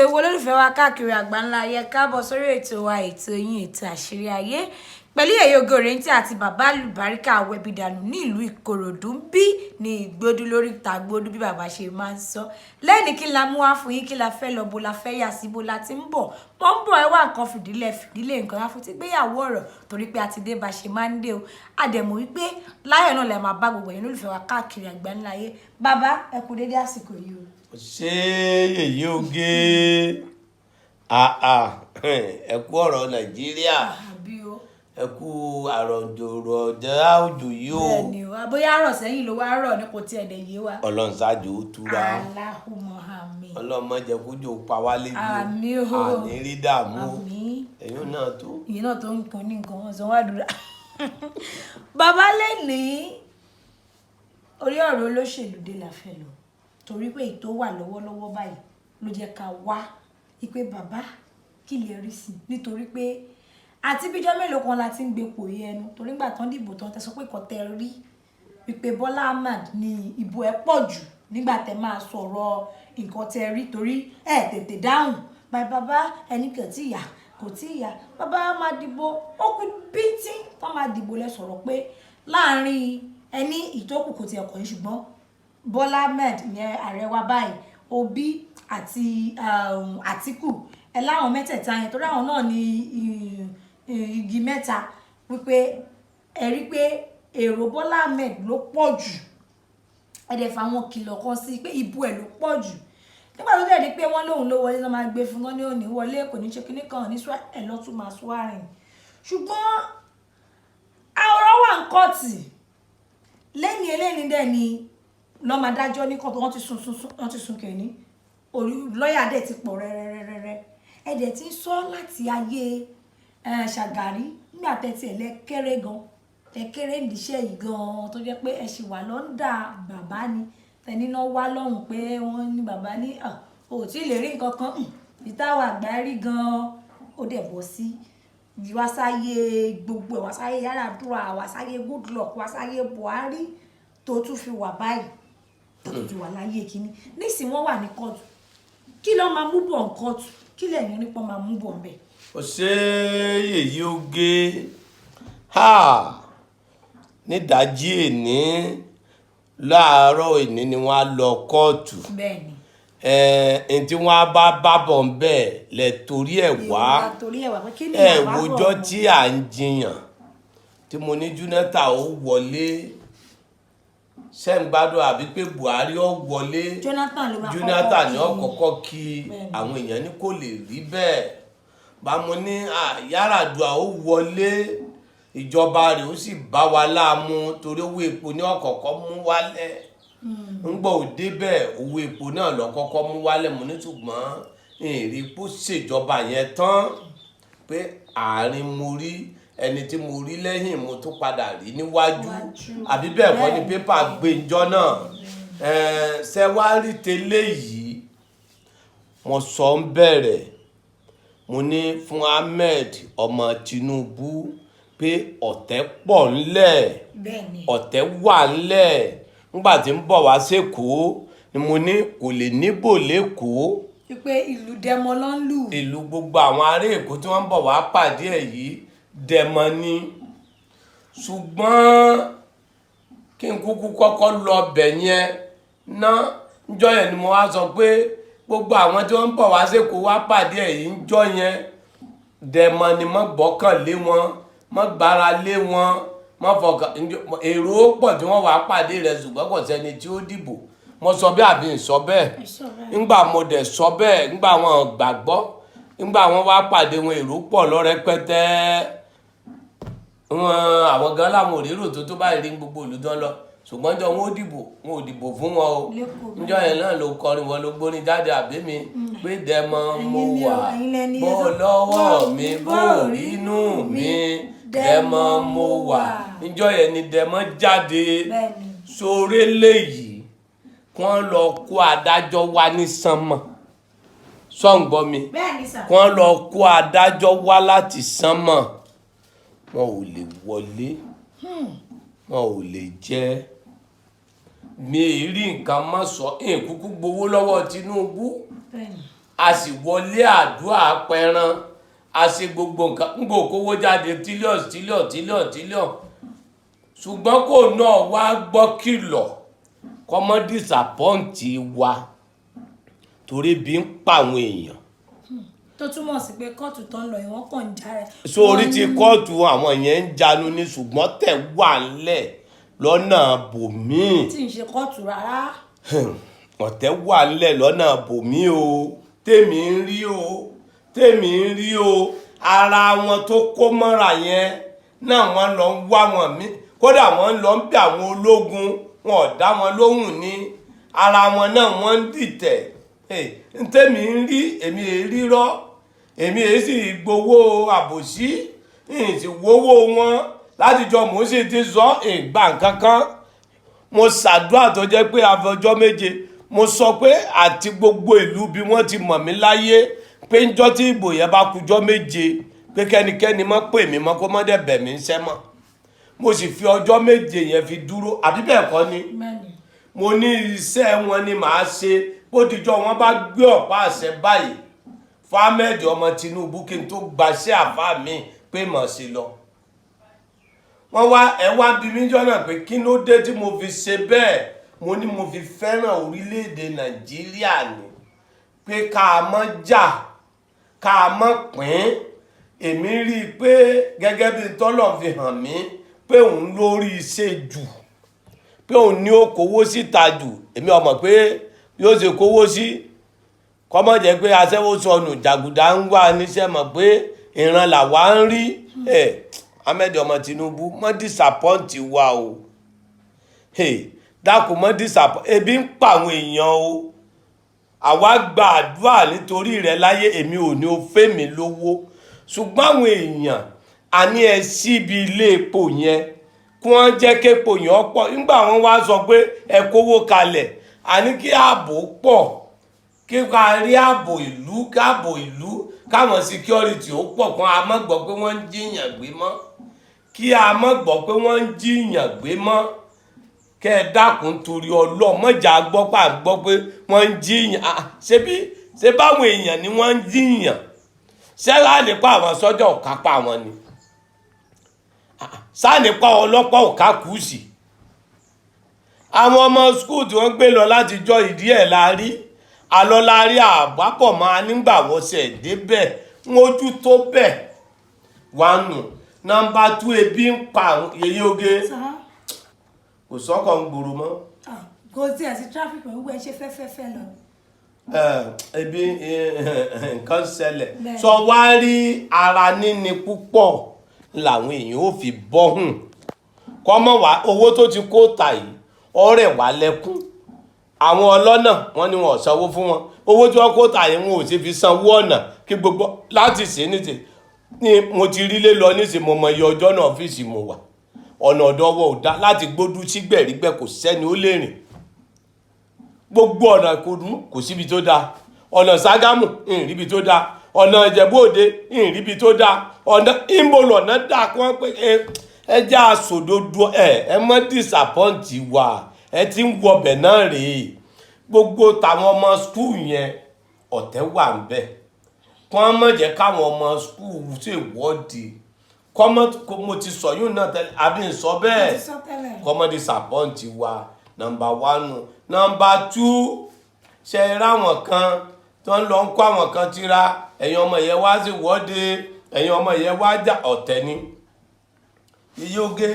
ewu olólùfẹ́ wa káàkiri àgbáńlá ayé káàbọ̀ sórí ètò wa ètò yín ètò àṣírí ayé pẹ̀lú èyí ògo rẹ̀ǹtì àti bàbá Alubarika wẹ̀bìdànù ní ìlú Ìkòròdú bí ní ìgbódú lórí ìtàgbódú bí bàbá ṣe máa ń sọ lẹ́ni kí la mú wá fún yín kí la fẹ́ lọ bo la fẹ́ yà sí bo la ti ń bọ̀ mọ́ ń bọ̀ ẹ wá nǹkan fìdílé nǹkan wá fún ti gbéyàwó ọ̀rọ̀ torí pé a ti dé bá ṣe máa ń dé o àdẹ̀mọ̀ wípé láyọ̀ náà lè máa bá gbogbo ẹ̀yin olólùfẹ́ wa káàkiri àgbáńlá ayé bàbá ẹ kú dédé àsìkò yìí o. ṣé èyí oge ẹ kú ọ̀rọ̀ Nàìjíríà ẹ kú àròjòrò ọjà òjò yìí o. bẹ́ẹ̀ni o bóyá àrọ̀ sẹ́yìn ló wá rọ̀ ní kò tiẹ̀ dẹ̀ yé wa. Ọlọ́run ṣáàjò ó túra. Allahumma àmín. Ọlọ́run má jẹ́ kójò pa wá lébi o. àmín o. àní rí dààmú o. àmín. ẹ̀yin náà tó. ìyẹn náà tó ń kan ní nǹkan wọn sọ wá dúrà. bàbá lẹ́ni orí ọ̀rọ̀ olóṣèlú dé la fẹ́ lọ torí pé ètò wà lọ́wọ́lọ́wọ́ báyìí ló jẹ́ ká wá ipe bàbá kí lè rí sí nítorí pé àti bíjọ́ mélòó kan la ti ń gbé pò yẹ ẹnu torí gbà tán dìbò tán tẹ sọ pé kàn tẹ rí wípé Bọ́lá Ahmed ní ìbò ẹ pọ̀ jù nígbà tẹ máa sọ̀rọ̀ nǹkan tẹ rí torí ẹ tètè dáhùn báyìí bàbá ẹni kò tí ìyá kò tí ìyá bàbá máa dìbò ó kú bíntín tán máa dìbò lẹ sọ̀rọ̀ pé láàrin ẹni ìtókù kò tiẹ̀ kọ́ yín ṣùgbọ́n Bọ́lá Ahmed ìyẹn ààrẹ wa báyìí Obi àti Àtíkù ẹ láwọn mẹ́tẹ̀ẹ̀ta yẹn torí àwọn náà ní igi mẹ́ta wípé ẹ rí pé èrò Bọ́lá Ahmed ló pọ̀ jù ẹ̀dẹ̀ fáwọn kìlọ̀ kan sí pé ìbò ẹ̀ ló pọ̀ jù nígbà tó dẹ̀ di pé wọ́n lóun ló wọlé lọ́ máa gbé fún wọn ní òní wọlé kò ní ṣe kíní kan ní ẹ̀ lọ́tún máa swearing ṣùgbọ́n ọ̀rọ̀ wà ń kọ́ọ̀tì lẹ́ni eléyìí dẹ̀ ni lọ́mọ adájọ́ ní kọ́ọ̀tù wọ́n ti sun kẹ́ni orí lọ́ọ̀yà dẹ̀ ti pọ̀ rẹ́rẹ́rẹ́rẹ́ ẹ̀dẹ̀ ti ń sọ láti ayé Ṣàgàrí nígbà tẹ́tí ẹ̀ lẹ́kẹ́rẹ́ gan lẹ́kẹ́rẹ́ ìdíṣẹ́ yìí gan tó jẹ́ pé ẹ ṣì wà lọ́ndà bàbá ni tẹni náà wá lọ́hùn pé wọ́n ní bàbá ní ò tí ì lè rí nǹkan kan ìtawà àgbárí gan ó dẹ̀ bọ́ sí wáṣáyé gbogbo ẹ̀ wáṣáyé Yar'Adua wáṣáyé Goodluck wáṣáyé Buhari tó tún fi wà báyìí tó ti wà láyé kínní nísìnyí wọ́n wà ní kóòtù kí ló máa mú bọ̀ ń kóòtù kí lẹ́yìn onípọ̀ máa mú bọ̀ ń bẹ̀. ó ṣe èyí oge nídàájí èní láàárọ̀ èní ni wọ́n á lọ kóòtù ẹni tí wọ́n á bá bábọ̀ ń bẹ̀ lẹ̀ torí ẹ̀ wá wòjọ́ tí à ń jiyàn tí mo ní Jonathan ó wọlé ṣé ń gbádùn àbí pé Buhari ó wọlé Jonathan ni ó kọ́kọ́ kí àwọn èèyàn ní kò lè rí bẹ́ẹ̀ bá mo ní Yar'Adua ó wọlé ìjọba rẹ̀ ó sì bá wa láàmú torí owó epo ní ọ̀kọ̀ọ̀kọ́ mú wálẹ̀ ń gbọ́ òde bẹ́ẹ̀ owó epo náà lọ kọ́kọ́ mú wálẹ̀ mo ní ṣùgbọ́n èrè epo ṣèjọba yẹn tán pé àárín mo rí ẹni tí mo rí lẹ́yìn mo tún padà rí níwájú àbí bẹ́ẹ̀ kọ́ ni pépà gbé njọ́ náà ṣe wá rí tẹ́lẹ̀ yìí mo sọ ń bẹ̀rẹ̀ mo ní fún Ahmed ọmọ Tinubu pé ọ̀tẹ̀ pọ̀ ńlẹ̀ ọ̀tẹ̀ wà ńlẹ̀ nígbà tí ń bọ̀ wá sẹ́kọ̀ọ́ ni mo ní kò lè níbò lẹ́kọ̀ọ́ pé ìlú dẹmọ ló ń lù ìlú gbogbo àwọn ará Èkó tí wọ́n ń bọ̀ wá pàdé ẹ̀ yìí dẹmọ ni ṣùgbọ́n kí n kúkú kọ́kọ́ lọ bẹ̀ yẹn ná njọ́ yẹn ni mo wá sọ pé gbogbo àwọn tí wọ́n ń bọ̀ wá sẹ́kọ̀ọ́ wá pàdé ẹ̀ yìí njọ́ yẹn dẹmọ ni mo gbọ́kàn lé wọn mo gbára lé wọn mo fọkàn èrò pọ̀ tí wọ́n wá pàdé rẹ̀ ṣùgbọ́n kò sẹ́ni tí ó dìbò mo sọ bẹ́ẹ̀ àbí n sọ bẹ́ẹ̀ ńgbà mo dẹ̀ sọ bẹ́ẹ̀ ńgbà wọn gbàgbọ́ ńgbà wọn wá pàdé wọn èrò pọ̀ lọ́rẹ́pẹ́tẹ́ àwọn gan láwọn òrérò tó báyìí rí gbogbo olùdán lọ ṣùgbọ́n jọ wọn ò dìbò fún wọn o níjọ́ yẹn náà ló kọrin wọn ló gbórin jáde àbí mi pé dẹmọ mo wà bó lọ́wọ́ mi bó rínú mi dẹmọ mo wà níjọ́ yẹn ni dẹmọ jáde sórí léyìí wọ́n lọ kó adájọ́ wá ní sánmọ̀ sọ́ǹgbọ́ mi wọ́n lọ kó adájọ́ wá láti sánmọ̀ wọn ò lè wọlé wọn ò lè jẹ́ mi rí nǹkan má sọ kúkú gbowó lọ́wọ́ Tinubu a sì wọlé àdúrà pẹran a ṣe gbogbo nǹkan ń gbò kówó jáde tílíọ̀n ṣùgbọ́n kò náà wá gbọ́ kìlọ̀ kọ́mọ́ dísàpọ́ǹtì wa torí bí ń pa àwọn èèyàn. tó túmọ̀ sí pé kóòtù tó ń lọ ìwọ́n kàn ń já rẹ̀. sórí ti kóòtù àwọn yẹn ń janu ní ṣùgbọ́n tẹ̀ wà ńlẹ̀ lọ́nà bòmíì. tí ń ṣe kóòtù rárá. ọ̀tẹ̀ wà ńlẹ̀ lọ́nà bòmíì o tèmi ń rí o ara wọn tó kó mọ́ra yẹn náà wọ́n lọ ń wá wọn mí kódà wọ́n lọ ń bẹ àwọn ológun wọn ò dá wọn lóhùn ní ara wọn náà wọ́n ń dìtẹ̀ tèmi ń rí èmi rírọ́ èmi sì gbowó àbòsí sì wówó wọn látijọ́ mò ń sì ti sọ ìgbà kankan mo ṣàdúrà tó jẹ́ pé àfọjọ́ méje mo sọ pé àti gbogbo ìlú bí wọ́n ti mọ̀ mí láyé pé ńjọ́ tí ìbò yẹn bá kújọ́ méje pé kẹ́nikẹ́ni má pè mí mọ́ kó má dẹ̀ bẹ̀ mí ń ṣẹ́ mọ́ mo sì fi ọjọ́ méje yẹn fi dúró àbí bẹ́ẹ̀ kọ́ ni mo ní iṣẹ́ wọn ni màá ṣe bó dijọ́ wọn bá gbé ọ̀pá àṣẹ báyìí fún Ahmed ọmọ Tinubu kí n tó gbaṣẹ́ àfá mi pé mọ̀ sí lọ wọ́n wá bí mí jọ́nà pé kí ló dé tí mo fi ṣe bẹ́ẹ̀ mo ní mo fi fẹ́ràn orílẹ̀-èdè Nàìjíríà ni pé ká mọ́ jà ká mọ́ pín èmi rí i pé gẹ́gẹ́ bí tọ́lọ̀ fi hàn mí pé òun lórí iṣẹ́ jù pé òun ní ó kówó síta jù èmi ò mọ̀ pé yóò ṣe kówó sí kọ́mọ̀ jẹ́ pé aṣẹ́wó sọnù jàgùdà ń wà níṣẹ́ mọ̀ pé ìran làwa ń rí Ahmed ọmọ Tinubu mọ́ dísàpọ́ǹtì wa o dákun mọ́ dísàpọ́ǹtì ebi ń pa àwọn èèyàn o àwa gba àdúrà nítorí rẹ̀ láyé èmi ò ní o fẹ́ mi lówó ṣùgbọ́n àwọn èèyàn àní ẹ síbi ilé epo yẹn kí wọ́n jẹ́ képo yẹn pọ̀ nígbà wọn wá sọ pé ẹ kówó kalẹ̀ àní kí ààbò pọ̀ kí ká rí ààbò ìlú káwọn security ó pọ̀ kan a má gbọ́ pé wọ́n ń jíyàn gbé mọ́ kí a má gbọ́ pé wọ́n ń jíyàn gbé mọ́ kẹ́ ẹ dákun torí ọlọ́mọjà gbọ́ pé wọ́n ń jíyàn ṣé báwọn èèyàn ni wọ́n ń jíyàn ṣẹ́rá nípa àwọn sọ́jà ọ̀kápá wọn ni sáà nípa ọlọ́pàá ọ̀ká kù sí àwọn ọmọ skul tí wọ́n gbé lọ láti jọ ìdí ẹ̀ láàrí alọ́lárí àbápọ̀ máa nígbà wọ́sẹ̀ débẹ̀ mójú tó bẹ̀ wánu nọ́mbà 2 ebi ń pa yeye oge kò sọ́kọ̀ ń gbòòrò mọ́. kò tí ẹ̀ sí traffic pẹ̀lú ẹ ṣe fẹ́fẹ́fẹ́ lọ. ebi nǹkan ṣẹlẹ̀ sọ wá rí ara níní púpọ̀ làwọn èèyàn ò fi bọ́hùn kọ́mọ̀ wá owó tó ti kó tà yìí ọ̀rẹ́ wà lẹ́kún àwọn ọlọ́nà wọn ni wọn ò sanwó fún wọn owó tí wọ́n kó tà yìí wọn ò sì fi sanwó ọ̀nà kí gbogbo láti ṣe níṣẹ́ ni mo ti rí lé lọ níṣẹ́ mo mọ iye ọjọ́ náà ọ́fíìsì mo wà ọ̀nà ọ̀dọ́wọ́ ò dá láti gbódú sí gbẹ̀rígbẹ̀ kò sẹ́ni ó lè rìn gbogbo ọ̀nà kò síbi tó dáa ọ̀nà Ṣàgámù ìrìbí tó dáa ọ̀nà Ìjẹ̀bú Òde ìrìbí tó dáa ọ̀nà ìmọ̀lọ̀nà dáa kí wọ́n pé ẹjẹ́ àsòdodo ẹ mọ́ dísàpọ́ǹtì wà ẹ ti ń wọbẹ̀ náà rèé gbogbo tàwọn ọmọ skul yẹn ọ̀tẹ̀ wà ń bẹ̀ kí wọ́n mọ̀ jẹ́ káwọn ọmọ skul ṣèwọ́de mo ti sọ yóò náà tẹ́lẹ̀ àbí ń sọ bẹ́ẹ̀ kọ́mọ́ dísàpọ́ǹtì wà nọ́mbà 1 nọ́mbà 2 ṣe ráwọn kan tó ń lọ ń kó àwọn kan tira ẹ̀yin ọmọ yẹn wá sí wọ́de ẹ̀yin ọmọ yẹn wá jà ọ̀tẹ̀ ni iye oge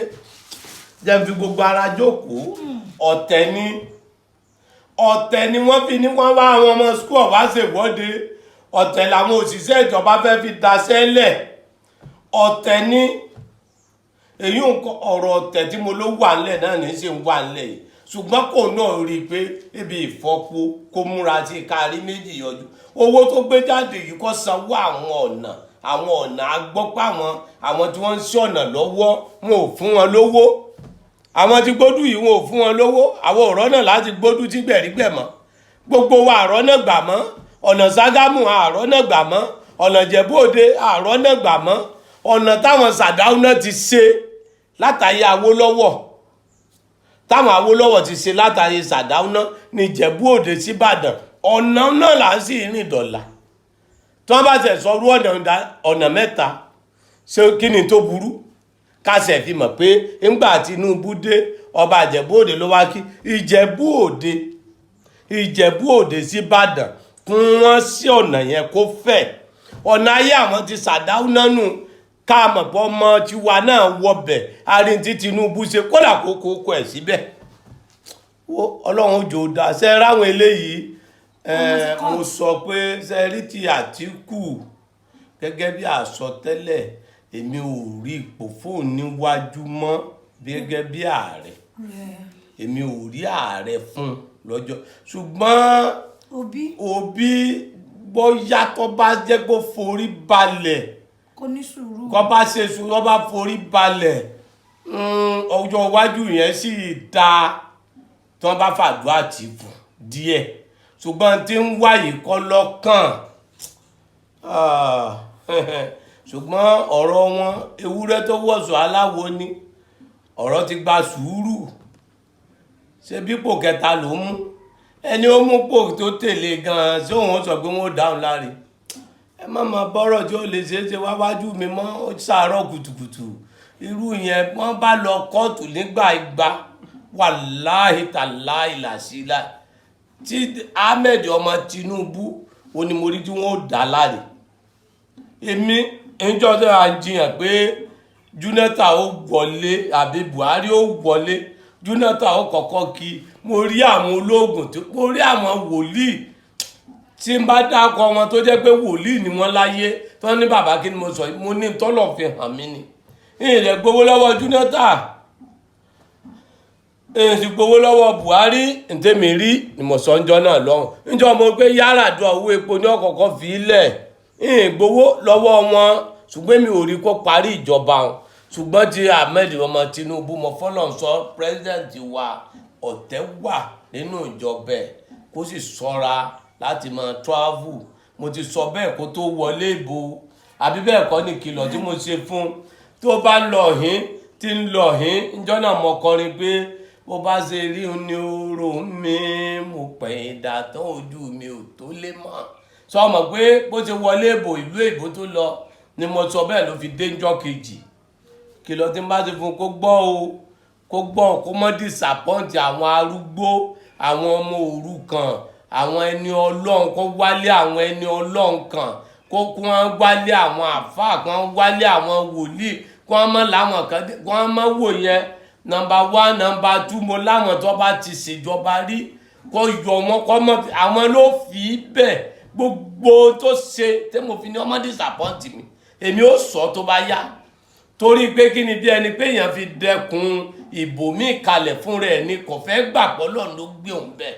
jẹ́ fi gbogbo ara jókòó ọ̀tẹ̀ ni wọ́n fi ní wọ́n wá àwọn ọmọ skul wá ṣèwọ́de ọ̀tẹ̀ làwọn òṣìṣẹ́ ìjọba fẹ́ fi daṣẹ́ lẹ̀ ọ̀tẹ̀ ni èyí ọ̀rọ̀ ọ̀tẹ̀ tí mo ló wà ńlẹ̀ náà ní ṣe ń wà ńlẹ̀ yìí ṣùgbọ́n kò náà rí i pé ibi ìfọ́pọ̀ kó múra sí kárí méjì yọjú owó tó gbé jáde yìí kó sanwó àwọn ọ̀nà agbọ́pọ̀ àwọn tí wọ́n ń ṣe ọ̀nà lọ́wọ́ wọn ò fún wọn lówó àwọn tí gbódù yìí wọn ò fún wọn lówó àwọn ọ̀rọ̀ náà láti gbódù tí gbẹ̀rígbẹ̀ mọ́ gbogbo wa àrọ́ náà gbà mọ́ ọ̀nà Ṣàgámù àrọ́ náà gbà mọ́ ọ̀nà Ìjẹ̀bú Òde àrọ́ náà gbà mọ́ ọ̀nà táwọn Sàdáúnà náà ti ṣe látàrí Awólọ́wọ̀ táwọn Awólọ́wọ̀ ti ṣe látàrí Sàdáúnà ní Ìjẹ̀bú Òde sí Ìbàdàn ọ̀nà náà là ń sì rìn dọ̀là tí wọ́n bá tẹ̀ sọ rú ọ̀nà mẹ́ta ṣé kí ni tó burú kásẹ̀ fi mọ̀ pé ńgbà Tinubu dé ọba Ìjẹ̀bú Òde ló wá kí Ìjẹ̀bú Òde sí Ìbàdàn kún wọ́n sí ọ̀nà yẹn kó fẹ̀ ọ̀nà ayé àwọn ti ṣàdáwó nánú ká mọ̀ pé ọmọ tiwa náà wọbẹ̀ arin tí Tinubu ṣe kódà kókó ẹ̀ síbẹ̀ Ọlọ́run jò dá ṣe ráwọn eléyìí mo sọ pé ṣe rí ti Àtíkù gẹ́gẹ́ bí àsọtẹ́lẹ̀ èmi ò rí ipò fóònù níwájú mọ́ gẹ́gẹ́ bí ààrẹ èmi ò rí ààrẹ fún lọ́jọ́ ṣùgbọ́n Obi bóyá tó bá jẹ́ kó forí balẹ̀ kó ní sùúrù kó bá ṣe sùúrù kó bá forí balẹ̀ ọjọ́ iwájú yẹn sì dáa tí wọ́n bá fàdúrà tì fún díẹ̀ ṣùgbọ́n tí ń wáyé kọ́ lọ́kàn ṣùgbọ́n ọ̀rọ̀ wọn ewúrẹ́ tó wọ̀sọ̀ aláwo ni ọ̀rọ̀ ti gba sùúrù ṣe bípò kẹta ló mú ẹni ó mú pò tó tẹ̀lé gan-an sí òun sọ pé wọ́n dáhùn láre ẹ má máa bọ́rọ̀ tí ó lè ṣe é ṣe wáwájú mi mọ́ ó ṣàárọ̀ kùtùkùtù irú yẹn wọ́n bá lọ kóòtù nígbà igba wàláhì tàláhì làṣílà tí Ahmed ọmọ Tinubu onímọ̀rí tí wọ́n dá láre èmi ìjọ tó à ń jiyàn pé Jonathan ó wọlé àbí Buhari ó wọlé Jonathan ó kọ́kọ́ kí mo rí àwọn ológun mo rí àwọn wòlíì tí n bá dákọ wọn tó jẹ́ pé wòlíì ni wọ́n láyé tó ní bàbá kí ni mo sọ mo ní tọ́lọ̀ fi hàn mí ni ìrẹ̀ gbowó lọ́wọ́ Jonathan èsì gbowó lọ́wọ́ Buhari ntẹ́mi rí ni mo sọ ńjọ́ náà lọ́hùn ńjọ́ mo pé Yar'Adua owó epo ní ọ̀kọ̀ọ̀kan fi ilẹ̀ gbowó lọ́wọ́ wọn ṣùgbọ́n mi ò rí kó parí ìjọba wọn ṣùgbọ́n ti Ahmed ọmọ Tinubu mo fọ́lọ́n sọ president wa ọ̀tẹ̀ wà nínú ìjọba ẹ̀ kó sì ṣọ́ra láti máa travel mo ti sọ bẹ́ẹ̀ kó tó wọlé ìbò àbí bẹ́ẹ̀ kọ́ ni kìlọ̀ tí mo ṣe fún tó bá lọ hín tí ń lọ hín ńjọ́ náà mo kọrin pé bó bá ṣe rí ní oró mi mo pẹ̀yìn dàtọ́ ojú mi ò tó lé mọ́ sọ mọ̀ pé bó ṣe wọlé ìbò ìlú èbó tó lọ ni mo sọ bẹ́ẹ̀ ló fi dé ńjọ́ kejì kìlọ̀ tí n bá ti fún kó gbọ́ kó mọ́ disappoint àwọn arúgbó àwọn ọmọ òrukàn àwọn ẹni Ọlọ́run kó wálé àwọn ẹni Ọlọ́run kan kó wọ́n wálé àwọn àfáà kó wọ́n wálé àwọn wòlíì kó wọ́n mọ́ láwọn kan kó wọ́n mọ́ wò yẹn number 1 number 2 mo láwọn tó bá ti ṣèjọba rí kó yọ wọn kó mọ́ àwọn ló fi bẹ́ẹ̀ gbogbo tó ṣe tí mo fi ní ọmọ disappoint mi èmi ó sọ tó bá yá torí pé kí ni bí ẹni pé èèyàn fi dẹkùn ìbò míì kalẹ̀ fún rẹ̀ ni kò fẹ́ gbà pé Ọlọ́run ló gbé òun bẹ́ẹ̀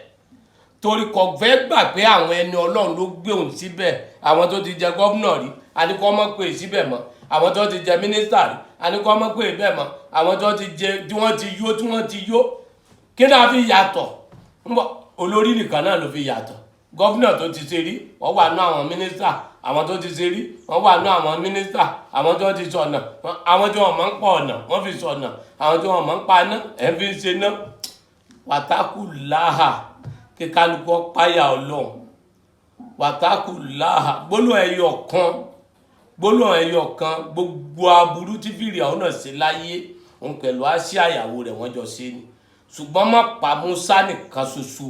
torí kò fẹ́ gbà pé àwọn ẹni Ọlọ́run ló gbé òun síbẹ̀ àwọn tó ti jẹ gómìnà rí àníkọ́ mọ́ pé síbẹ̀ mọ́ àwọn tó ti jẹ mínísítà rí àníkọ́ mọ́ pé bẹ́ẹ̀ mọ́ àwọn tó ti jẹ tí wọ́n ti yó kí náà fi yàtọ̀ olórí nìkan náà ló fi yàtọ̀ gómìnà tó ti ṣe rí wọ́n wà nú àwọn mínísítà àwọn tó ti ṣe rí wọ́n wà nú àwọn mínísítà àwọn tó ti sọ̀nà àwọn tí wọ́n máa ń pọ̀ ọ̀nà wọ́n fi sọ̀nà àwọn tí wọ́n máa ń pa ná ẹ̀ fi ń ṣe ná wàtákù láhà kí kálukọ́ páyà Ọlọ́run wàtákù láhà gbólóhùn ẹyọ kan gbogbo aburú tí fìrì àwọn náà ṣe láyé òun pẹ̀lú àṣà àyàwó rẹ̀ wọ́n jọ ṣe ni ṣùgbọ́n má pa Musa nìkan ṣoṣo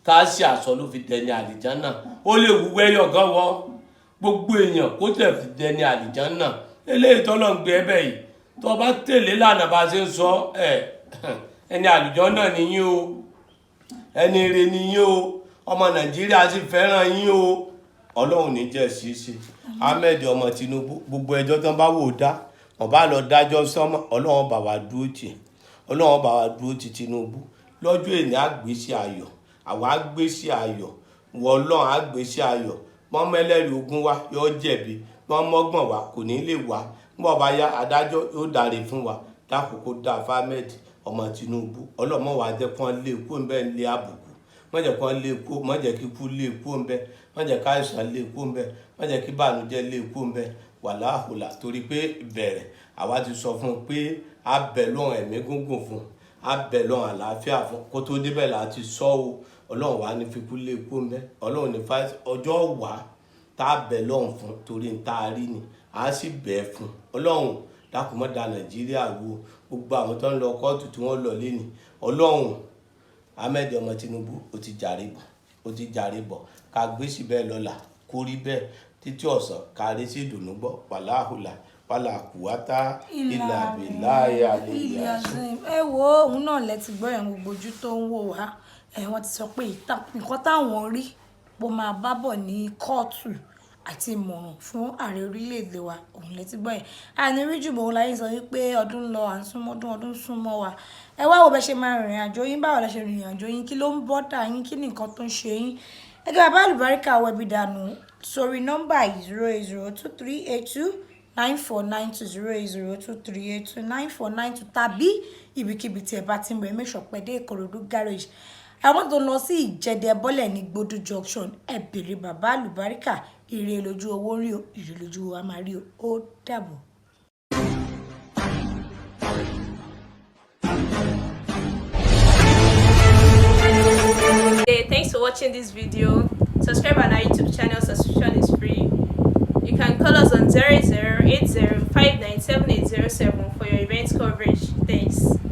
káàsì àṣọ ló fi dẹni àlìjánà ó lè wúwọ ẹyọ gan wọ gbogbo èèyàn kó tẹ̀ fi dẹni àlìjánà eléyìí tọ́lọ̀ ń gbé ẹbẹ̀ yìí tó bá tẹ̀lé lànà bá ṣe ń sọ ẹni àlìjánà nìyí o ẹni ire nìyí o ọmọ Nàìjíríà sì fẹ́ràn yín o Ọlọ́run ní jẹ́ ṣíṣe Ahmed ọmọ Tinubu gbogbo ẹjọ́ tán bá wò dá wọn bá lọ dájọ́ sọ́mọ́ Ọlọ́run bá wa dúró tì Ọlọ́run bá wa dúró tì Tinubu lọ́jọ́ èní àgbésí ayọ̀ àwa àgbésí ayọ̀ wọ Ọlọ́run àgbésí ayọ̀ wọ́n mẹ́lẹ́rìí ogun wa yóò jẹ̀bi wọ́n mọ́gbọ̀n wa kò ní lè wá nígbà bá yá adájọ́ yóò dáre fún wa dákòókò dá Ahmed ọmọ Tinubu ọlọ́mọ wa jẹ́ kán lé kó ń bẹ́ẹ̀ lé àbùkù má jẹ́ kán lé kó má jẹ́ kí kú lé kó ń bẹ́ẹ̀ má jẹ́ ká àìsàn lé kó ń bẹ́ẹ̀ má jẹ́ kí bànújẹ́ lé kó ń bẹ́ẹ̀ wàláhùlà torí pé ìbẹ̀rẹ̀ àwa ti sọ fún un pé a bẹ̀ lọ́hùn ẹ̀mí gúngùn fún a bẹ̀ lọ́hùn àlàáfíà fún kó tó débẹ̀ láti sọ o ọlọ́run wà ní fikú lé kó ń bẹ́ ọlọ́run ní fa ọjọ́ wà tá a bẹ̀ lọ́hùn fún torí ń tá a rí ni a sì bẹ̀ fún ọlọ́run dákun má dà Nàìjíríà wo gbogbo àwọn tó ń lọ kóòtù tí wọ́n lọ léni ọlọ́run Ahmed ọmọ Tinubu ó ti jàre bọ̀ ká gbé sí bẹ́ẹ̀ lọ́la kó rí bẹ́ẹ̀ títí ọ̀sán kárí sí ìdùnnú gbọ́ wàláhùlà wàlàkùwátá ìlà àbíláyà lè yàtọ̀. ẹ wo òun náà lẹ ti gbọ́ yẹn gbogbo ojú tó ń wò wá wọ́n ti sọ pé nǹkan táwọn rí bó máa bá bọ̀ ní kóòtù àti ìmọ̀ràn fún ààrẹ orílẹ̀-èdè wa òun lẹ ti gbọ́ yẹn àní rí jù bòun láyé sọ wípé ọdún lọ à ń súnmọ́ ọdún súnmọ́ wa ẹ wá wo bẹ ṣe máa rìnrìn àjò yín báwo lẹ ṣe rìnrìn àjò yín kí ló ń bọ́dà yín kí ni nǹkan tó ń ṣe yín ẹgbẹ́ bàbá Alubarika wẹ̀bí dànù sórí nọ́mbà 08023829492 08023829492 tàbí ibikíbi tí ẹ bá ti ń bọ̀ ẹ make sure pé dé Ìkòròdú garage àwọn tó lọ sí Ìjẹ̀dẹ̀ bọ́lẹ̀ ní Gbódú junction ẹ bèrè bàbá Alubarika ire lójú owó rí o ire lójú wa máa rí o ó dàbọ̀. Hey, thanks for watching this video. Subscribe on our YouTube channel. Subscription is free. You can call us on 0080597807 for your event coverage. Thanks.